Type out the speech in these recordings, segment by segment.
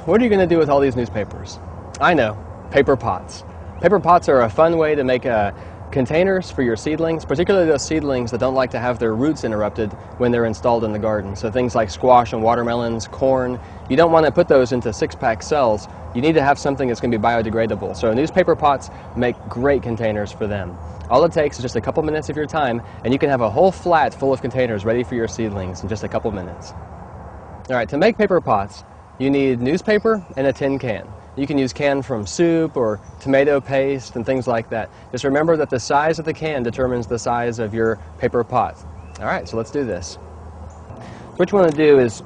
what are you going to do with all these newspapers? I know, paper pots. Paper pots are a fun way to make containers for your seedlings, particularly those seedlings that don't like to have their roots interrupted when they're installed in the garden. So things like squash and watermelons, corn, you don't want to put those into six-pack cells. You need to have something that's going to be biodegradable. So newspaper pots make great containers for them. All it takes is just a couple minutes of your time, and you can have a whole flat full of containers ready for your seedlings in just a couple minutes. All right, to make paper pots, you need newspaper and a tin can. You can use can from soup or tomato paste and things like that. Just remember that the size of the can determines the size of your paper pot. All right, so let's do this. What you want to do is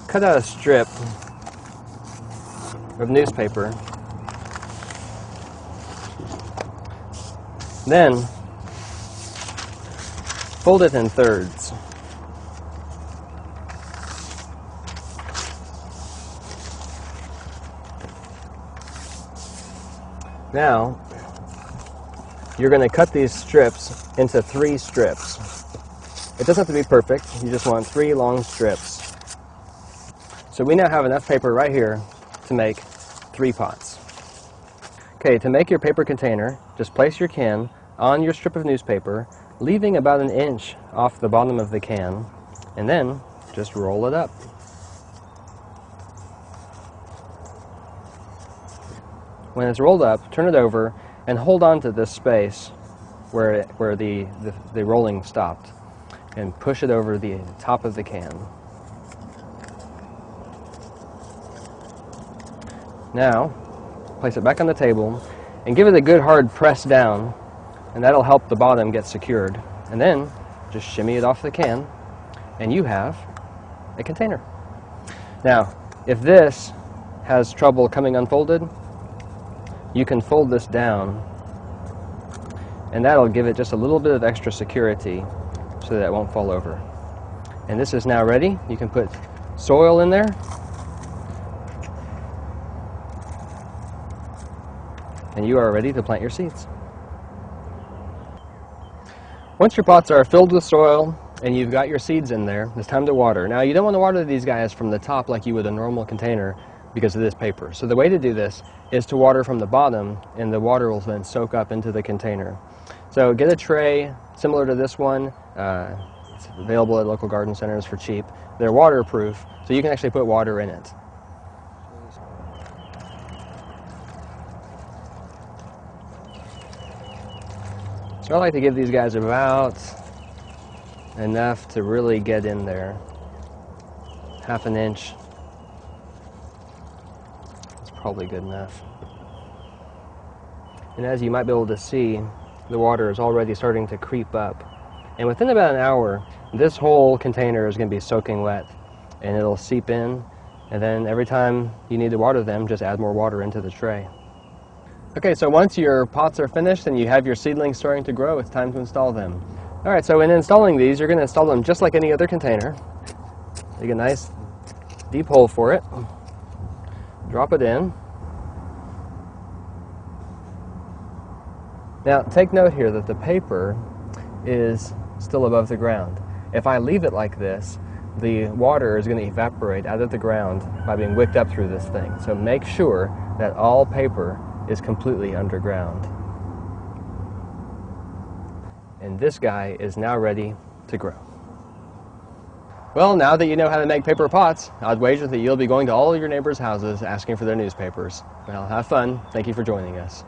cut out a strip of newspaper. Then fold it in thirds. Now, you're going to cut these strips into 3 strips. It doesn't have to be perfect, you just want 3 long strips. So we now have enough paper right here to make 3 pots. Okay, to make your paper container, just place your can on your strip of newspaper, leaving about 1 inch off the bottom of the can, and then just roll it up. When it's rolled up, turn it over and hold on to this space where the rolling stopped, and push it over the top of the can. Now, place it back on the table and give it a good hard press down, and that'll help the bottom get secured. And then just shimmy it off the can and you have a container. Now, if this has trouble coming unfolded, you can fold this down, and that'll give it just a little bit of extra security so that it won't fall over. And this is now ready. You can put soil in there, and you are ready to plant your seeds. Once your pots are filled with soil and you've got your seeds in there, it's time to water. Now, you don't want to water these guys from the top like you would a normal container because of this paper. So the way to do this is to water from the bottom, and the water will then soak up into the container. So get a tray similar to this one. It's available at local garden centers for cheap. They're waterproof, so you can actually put water in it. So I like to give these guys about enough to really get in there. 1/2 inch. Probably good enough. And as you might be able to see, the water is already starting to creep up. And within about an hour, this whole container is going to be soaking wet, and it'll seep in, and then every time you need to water them, just add more water into the tray. Okay, so once your pots are finished and you have your seedlings starting to grow, it's time to install them. All right, so in installing these, you're going to install them just like any other container. Make a nice deep hole for it. Drop it in. Now, take note here that the paper is still above the ground. If I leave it like this, the water is going to evaporate out of the ground by being wicked up through this thing. So make sure that all paper is completely underground. And this guy is now ready to grow. Well, now that you know how to make paper pots, I'd wager that you'll be going to all of your neighbors' houses asking for their newspapers. Well, have fun. Thank you for joining us.